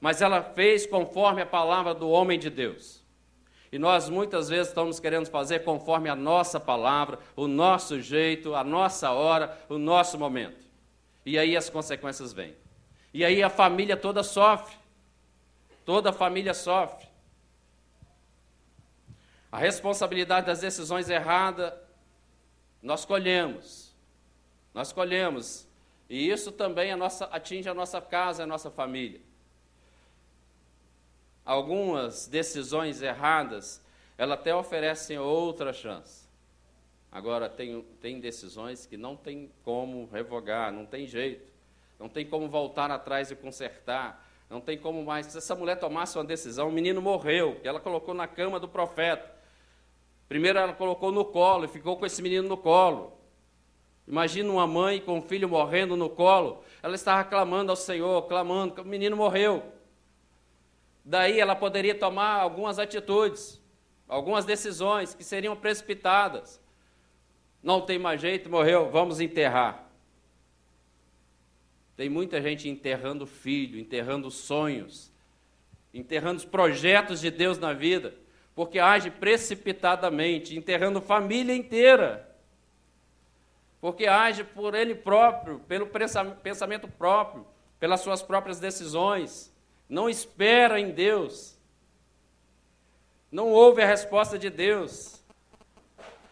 mas ela fez conforme a palavra do homem de Deus. E nós muitas vezes estamos querendo fazer conforme a nossa palavra, o nosso jeito, a nossa hora, o nosso momento. E aí as consequências vêm. E aí a família toda sofre. Toda a família sofre. A responsabilidade das decisões erradas, nós colhemos. Nós colhemos. E isso também atinge a nossa casa, a nossa família. Algumas decisões erradas, elas até oferecem outra chance. Agora, tem decisões que não tem como revogar, não tem jeito. Não tem como voltar atrás e consertar. Não tem como mais. Se essa mulher tomasse uma decisão, o menino morreu, que ela colocou na cama do profeta. Primeiro ela colocou no colo e ficou com esse menino no colo. Imagina uma mãe com um filho morrendo no colo. Ela estava clamando ao Senhor, clamando, que o menino morreu. Daí ela poderia tomar algumas atitudes, algumas decisões que seriam precipitadas. Não tem mais jeito, morreu, vamos enterrar. Tem muita gente enterrando filho, enterrando sonhos, enterrando os projetos de Deus na vida, porque age precipitadamente, enterrando família inteira. Porque age por ele próprio, pelo pensamento próprio, pelas suas próprias decisões. Não espera em Deus. Não ouve a resposta de Deus.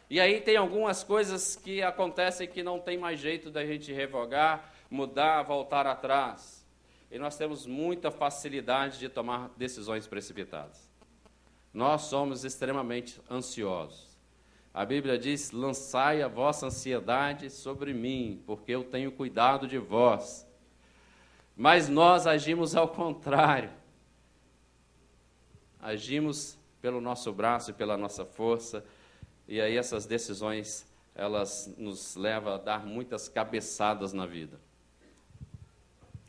E aí tem algumas coisas que acontecem que não tem mais jeito da gente revogar, mudar, voltar atrás. E nós temos muita facilidade de tomar decisões precipitadas. Nós somos extremamente ansiosos. A Bíblia diz, lançai a vossa ansiedade sobre mim, porque eu tenho cuidado de vós. Mas nós agimos ao contrário. Agimos pelo nosso braço e pela nossa força, e aí essas decisões, elas nos levam a dar muitas cabeçadas na vida.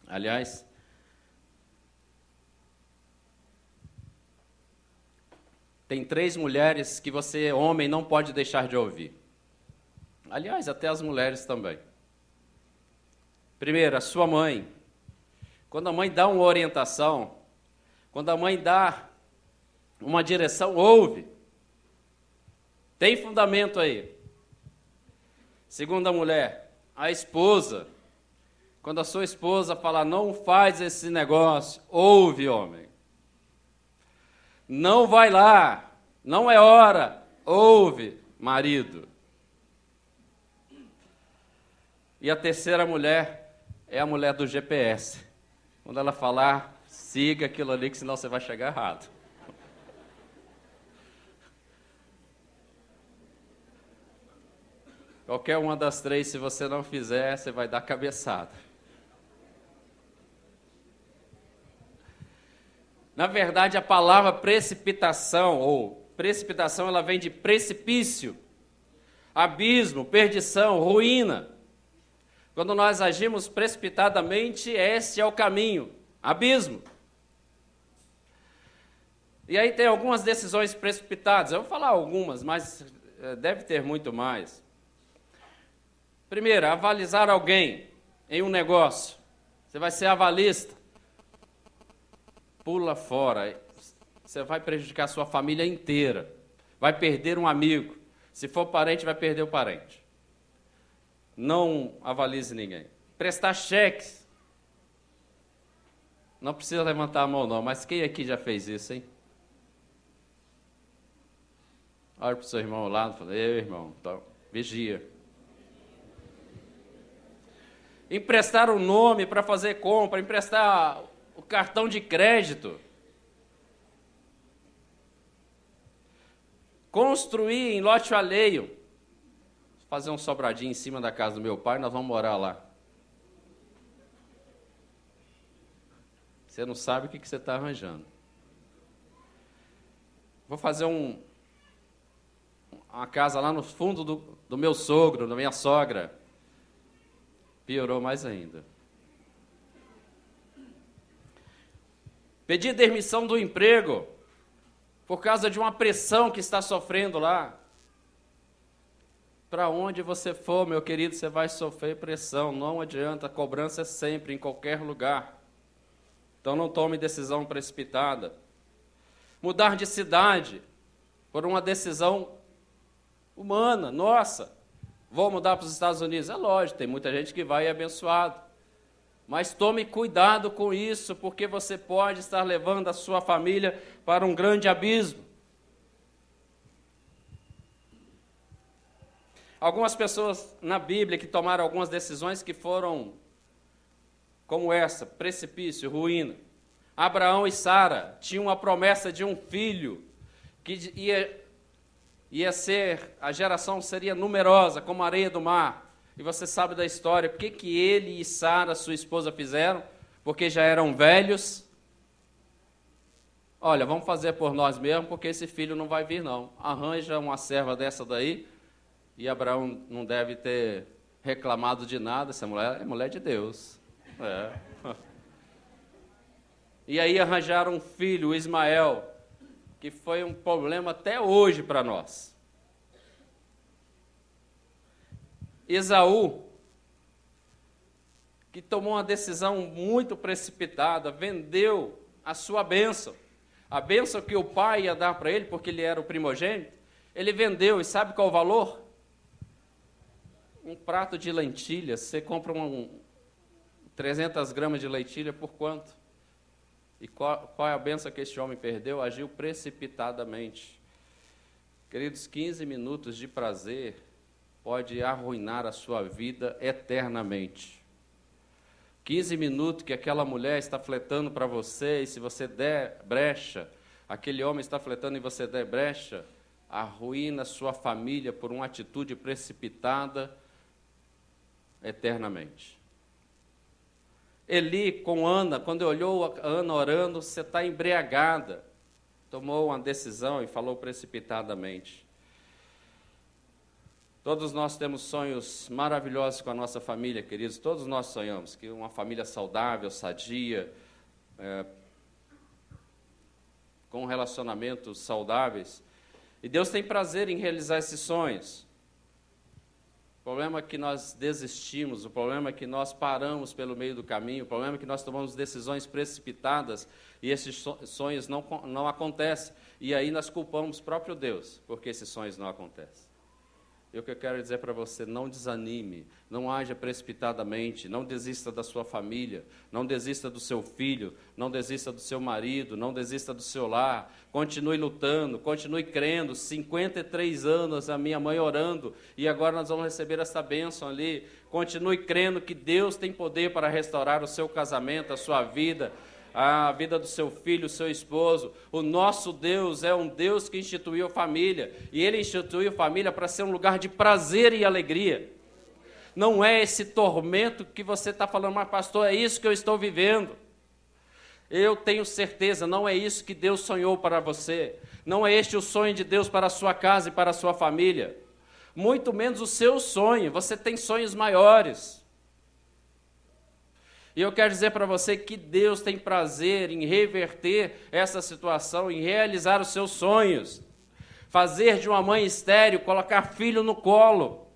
Aliás, tem 3 mulheres que você, homem, não pode deixar de ouvir. Aliás, até as mulheres também. Primeiro, a sua mãe. Quando a mãe dá uma orientação, quando a mãe dá uma direção, ouve. Tem fundamento aí. Segunda mulher, a esposa. Quando a sua esposa fala, não faz esse negócio, ouve, homem. Não vai lá, não é hora, ouve, marido. E a terceira mulher é a mulher do GPS. Quando ela falar, siga aquilo ali, que senão você vai chegar errado. Qualquer uma das 3, se você não fizer, você vai dar cabeçada. Na verdade, a palavra precipitação, ela vem de precipício, abismo, perdição, ruína. Quando nós agimos precipitadamente, esse é o caminho, abismo. E aí tem algumas decisões precipitadas, eu vou falar algumas, mas deve ter muito mais. Primeiro, avalizar alguém em um negócio. Você vai ser avalista. Pula fora. Você vai prejudicar a sua família inteira. Vai perder um amigo. Se for parente, vai perder o parente. Não avalize ninguém. Prestar cheques. Não precisa levantar a mão, não. Mas quem aqui já fez isso, hein? Olha para o seu irmão ao lado e fala: ei, irmão, então, vigia. Emprestar o nome para fazer compra, emprestar o cartão de crédito. Construir em lote alheio. Fazer um sobradinho em cima da casa do meu pai, nós vamos morar lá. Você não sabe o que você está arranjando. Vou fazer uma casa lá no fundo do meu sogro, da minha sogra. Piorou mais ainda. Pedir demissão do emprego por causa de uma pressão que está sofrendo lá. Para onde você for, meu querido, você vai sofrer pressão. Não adianta, a cobrança é sempre, em qualquer lugar. Então não tome decisão precipitada. Mudar de cidade por uma decisão humana, nossa. Vou mudar para os Estados Unidos? É lógico, tem muita gente que vai e é abençoado. Mas tome cuidado com isso, porque você pode estar levando a sua família para um grande abismo. Algumas pessoas na Bíblia que tomaram algumas decisões que foram como essa, precipício, ruína. Abraão e Sara tinham uma promessa de um filho que ia ser, a geração seria numerosa, como a areia do mar. E você sabe da história, o que ele e Sara, sua esposa, fizeram? Porque já eram velhos. Olha, vamos fazer por nós mesmos, porque esse filho não vai vir, não. Arranja uma serva dessa daí, e Abraão não deve ter reclamado de nada, essa mulher é mulher de Deus. É. E aí arranjaram um filho, o Ismael, que foi um problema até hoje para nós. Esaú, que tomou uma decisão muito precipitada, vendeu a sua bênção. A bênção que o pai ia dar para ele, porque ele era o primogênito, ele vendeu, e sabe qual o valor? Um prato de lentilhas. Você compra 300 gramas de lentilha por quanto? E qual é a bênção que este homem perdeu? Agiu precipitadamente. Queridos, 15 minutos de prazer pode arruinar a sua vida eternamente. 15 minutos que aquela mulher está fletando para você, e se você der brecha, aquele homem está fletando e você der brecha, arruína a sua família por uma atitude precipitada eternamente. Eli com Ana, quando olhou a Ana orando, você está embriagada. Tomou uma decisão e falou precipitadamente. Todos nós temos sonhos maravilhosos com a nossa família, queridos. Todos nós sonhamos que uma família saudável, sadia, com relacionamentos saudáveis. E Deus tem prazer em realizar esses sonhos. O problema é que nós desistimos, o problema é que nós paramos pelo meio do caminho, o problema é que nós tomamos decisões precipitadas e esses sonhos não acontecem. E aí nós culpamos o próprio Deus porque esses sonhos não acontecem. E o que eu quero dizer para você, não desanime, não haja precipitadamente, não desista da sua família, não desista do seu filho, não desista do seu marido, não desista do seu lar, continue lutando, continue crendo. 53 anos a minha mãe orando, e agora nós vamos receber essa bênção ali. Continue crendo que Deus tem poder para restaurar o seu casamento, a sua vida, a vida do seu filho, do seu esposo. O nosso Deus é um Deus que instituiu a família, e Ele instituiu a família para ser um lugar de prazer e alegria. Não é esse tormento que você está falando, mas pastor, é isso que eu estou vivendo. Eu tenho certeza, não é isso que Deus sonhou para você. Não é este o sonho de Deus para a sua casa e para a sua família. Muito menos o seu sonho, você tem sonhos maiores. E eu quero dizer para você que Deus tem prazer em reverter essa situação, em realizar os seus sonhos. Fazer de uma mãe estéril, colocar filho no colo.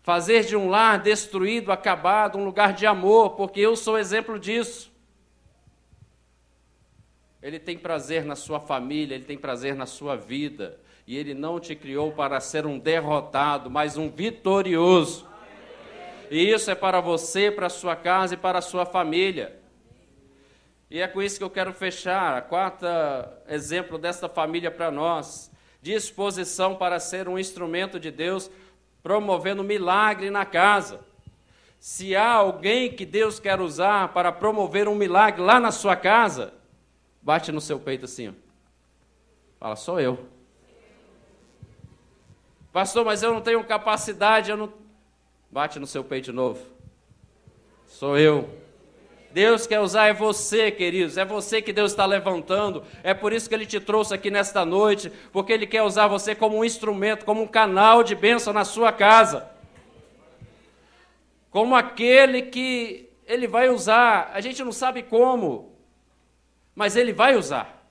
Fazer de um lar destruído, acabado, um lugar de amor, porque eu sou exemplo disso. Ele tem prazer na sua família, Ele tem prazer na sua vida. E Ele não te criou para ser um derrotado, mas um vitorioso. E isso é para você, para a sua casa e para a sua família. E é com isso que eu quero fechar. A quarta exemplo desta família para nós. Disposição para ser um instrumento de Deus, promovendo milagre na casa. Se há alguém que Deus quer usar para promover um milagre lá na sua casa, bate no seu peito assim, ó. Fala, sou eu. Pastor, mas eu não tenho capacidade, eu não... Bate no seu peito de novo. Sou eu. Deus quer usar é você, queridos, é você que Deus está levantando, é por isso que Ele te trouxe aqui nesta noite, porque Ele quer usar você como um instrumento, como um canal de bênção na sua casa, como aquele que Ele vai usar, a gente não sabe como, mas Ele vai usar.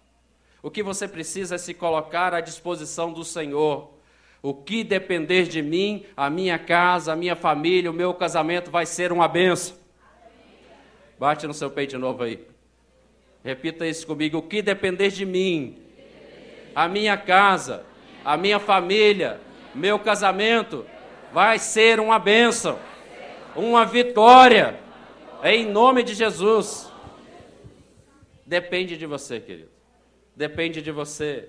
O que você precisa é se colocar à disposição do Senhor. O que depender de mim, a minha casa, a minha família, o meu casamento vai ser uma bênção. Bate no seu peito de novo aí. Repita isso comigo. O que depender de mim, a minha casa, a minha família, meu casamento, vai ser uma bênção, uma vitória, em nome de Jesus. Depende de você, querido. Depende de você.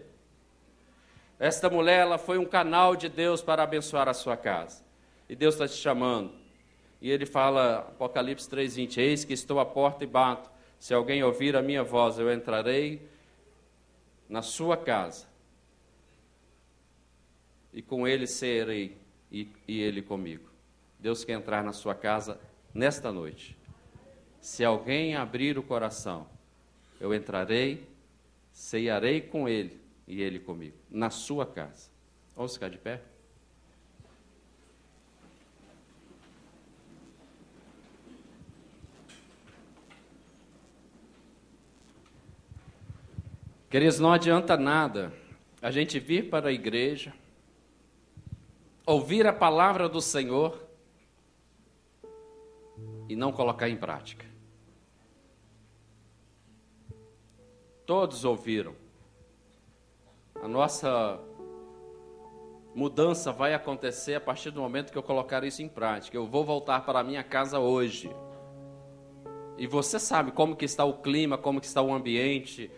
Esta mulher, ela foi um canal de Deus para abençoar a sua casa. E Deus está te chamando. E ele fala, Apocalipse 3:20, eis que estou à porta e bato. Se alguém ouvir a minha voz, eu entrarei na sua casa. E com ele serei, e ele comigo. Deus quer entrar na sua casa nesta noite. Se alguém abrir o coração, eu entrarei, ceiarei com ele e ele comigo, na sua casa. Vamos ficar de pé? Queridos, não adianta nada a gente vir para a igreja, ouvir a palavra do Senhor e não colocar em prática. Todos ouviram. A nossa mudança vai acontecer a partir do momento que eu colocar isso em prática. Eu vou voltar para a minha casa hoje. E você sabe como que está o clima, como que está o ambiente.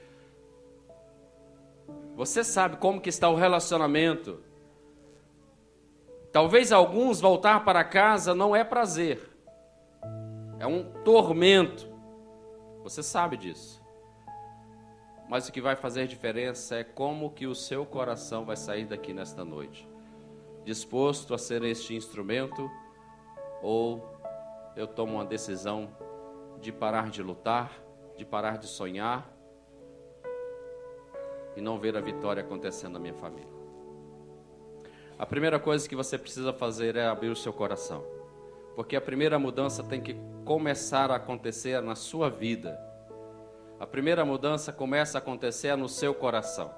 Você sabe como que está o relacionamento. Talvez alguns voltar para casa não é prazer. É um tormento. Você sabe disso. Mas o que vai fazer diferença é como que o seu coração vai sair daqui nesta noite. Disposto a ser este instrumento, ou eu tomo uma decisão de parar de lutar, de parar de sonhar e não ver a vitória acontecendo na minha família. A primeira coisa que você precisa fazer é abrir o seu coração, porque a primeira mudança tem que começar a acontecer na sua vida. A primeira mudança começa a acontecer no seu coração.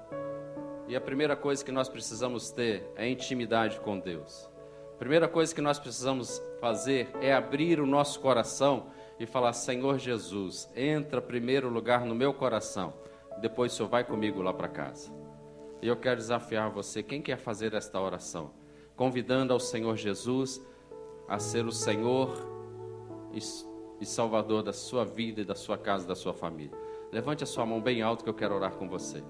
E a primeira coisa que nós precisamos ter é intimidade com Deus. A primeira coisa que nós precisamos fazer é abrir o nosso coração e falar, Senhor Jesus, entra primeiro lugar no meu coração, depois o Senhor vai comigo lá para casa. E eu quero desafiar você, quem quer fazer esta oração? Convidando ao Senhor Jesus a ser o Senhor e Salvador da sua vida e da sua casa e da sua família. Levante a sua mão bem alto que eu quero orar com você.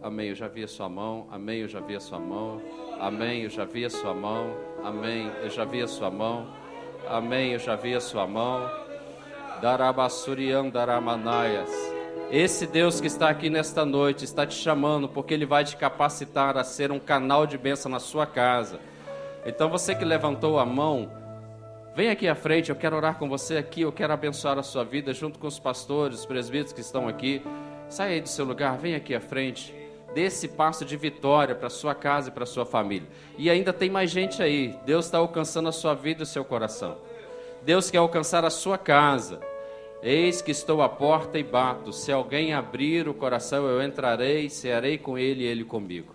Amém, eu já vi a sua mão. Amém, eu já vi a sua mão. Amém, eu já vi a sua mão. Amém, eu já vi a sua mão. Amém, eu já vi a sua mão. Darabassuriam daramanaias. Esse Deus que está aqui nesta noite está te chamando porque Ele vai te capacitar a ser um canal de bênção na sua casa. Então você que levantou a mão, vem aqui à frente, eu quero orar com você aqui, eu quero abençoar a sua vida junto com os pastores, os presbíteros que estão aqui. Sai aí do seu lugar, vem aqui à frente. Dê esse passo de vitória para a sua casa e para a sua família. E ainda tem mais gente aí. Deus está alcançando a sua vida e o seu coração. Deus quer alcançar a sua casa. Eis que estou à porta e bato. Se alguém abrir o coração, eu entrarei, cearei com ele e ele comigo.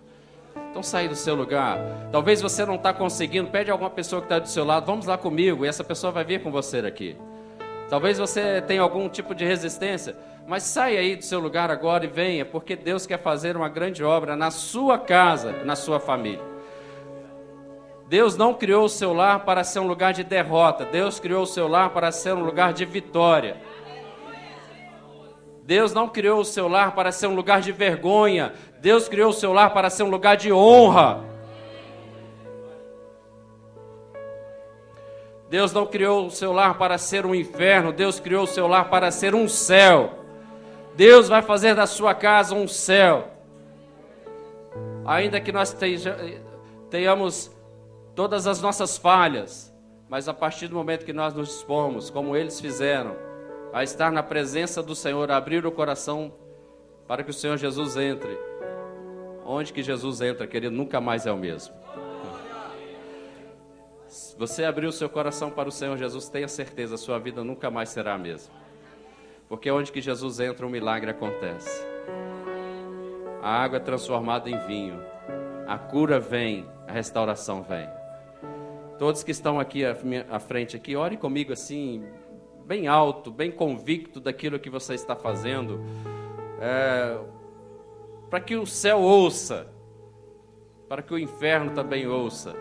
Então sai do seu lugar. Talvez você não está conseguindo, pede a alguma pessoa que está do seu lado, vamos lá comigo, e essa pessoa vai vir com você aqui. Talvez você tenha algum tipo de resistência, mas saia aí do seu lugar agora e venha, porque Deus quer fazer uma grande obra na sua casa, na sua família. Deus não criou o seu lar para ser um lugar de derrota, Deus criou o seu lar para ser um lugar de vitória. Deus não criou o seu lar para ser um lugar de vergonha, Deus criou o seu lar para ser um lugar de honra. Deus não criou o seu lar para ser um inferno, Deus criou o seu lar para ser um céu. Deus vai fazer da sua casa um céu. Ainda que nós tenhamos todas as nossas falhas, mas a partir do momento que nós nos dispomos, como eles fizeram, a estar na presença do Senhor, a abrir o coração para que o Senhor Jesus entre. Onde que Jesus entra, querido, nunca mais é o mesmo. Se você abrir o seu coração para o Senhor Jesus, tenha certeza, a sua vida nunca mais será a mesma. Porque onde que Jesus entra, um milagre acontece. A água é transformada em vinho, a cura vem, a restauração vem. Todos que estão aqui à frente aqui, orem comigo assim, bem alto, bem convicto daquilo que você está fazendo, para que o céu ouça, para que o inferno também ouça,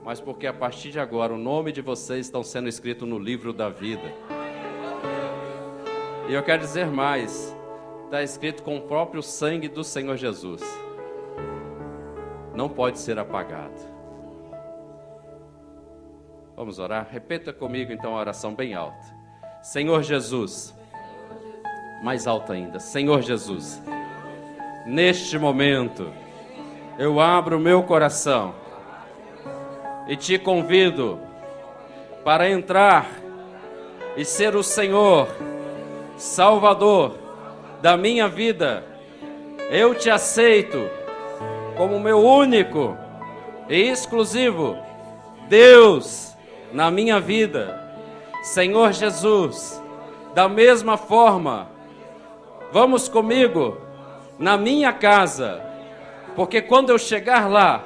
mas porque a partir de agora o nome de vocês estão sendo escrito no livro da vida. E eu quero dizer mais, está escrito com o próprio sangue do Senhor Jesus. Não pode ser apagado. Vamos orar? Repita comigo então a oração bem alta. Senhor Jesus, mais alto ainda, Senhor Jesus, neste momento, eu abro o meu coração e te convido para entrar e ser o Senhor, Salvador da minha vida. Eu te aceito como meu único e exclusivo Deus na minha vida. Senhor Jesus, da mesma forma, vamos comigo na minha casa, porque quando eu chegar lá,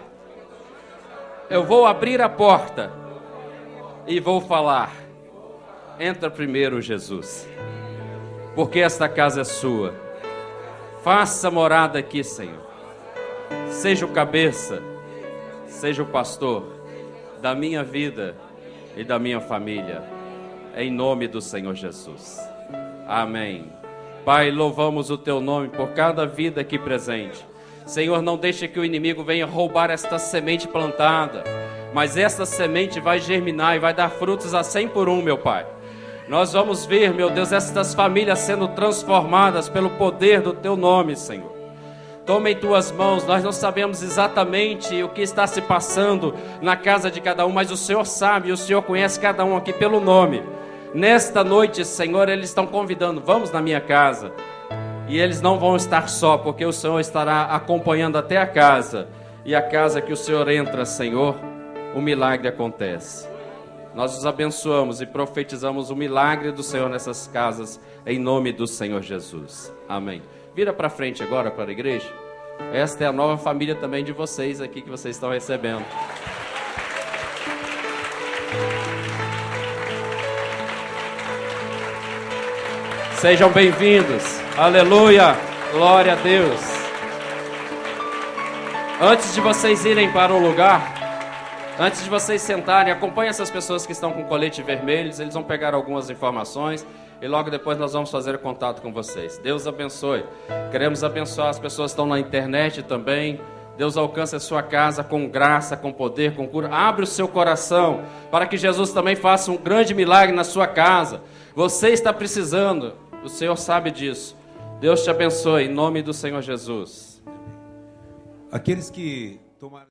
eu vou abrir a porta e vou falar: entra primeiro, Jesus, porque esta casa é sua. Faça morada aqui, Senhor. Seja o cabeça, seja o pastor da minha vida e da minha família, em nome do Senhor Jesus. Amém. Pai, louvamos o teu nome por cada vida aqui presente. Senhor, não deixe que o inimigo venha roubar esta semente plantada, mas esta semente vai germinar e vai dar frutos a 100 por 1, meu Pai. Nós vamos ver, meu Deus, estas famílias sendo transformadas pelo poder do teu nome, Senhor. Toma em tuas mãos, nós não sabemos exatamente o que está se passando na casa de cada um, mas o Senhor sabe, e o Senhor conhece cada um aqui pelo nome. Nesta noite, Senhor, eles estão convidando: vamos na minha casa. E eles não vão estar só, porque o Senhor estará acompanhando até a casa. E a casa que o Senhor entra, Senhor, o milagre acontece. Nós os abençoamos e profetizamos o milagre do Senhor nessas casas, em nome do Senhor Jesus. Amém. Vira para frente agora para a igreja. Esta é a nova família também de vocês aqui que vocês estão recebendo. Sejam bem-vindos. Aleluia. Glória a Deus. Antes de vocês irem para o lugar, antes de vocês sentarem, acompanhe essas pessoas que estão com colete vermelhos. Eles vão pegar algumas informações e logo depois nós vamos fazer contato com vocês. Deus abençoe. Queremos abençoar as pessoas que estão na internet também. Deus alcance a sua casa com graça, com poder, com cura. Abre o seu coração para que Jesus também faça um grande milagre na sua casa. Você está precisando, o Senhor sabe disso. Deus te abençoe, em nome do Senhor Jesus. Aqueles que tomaram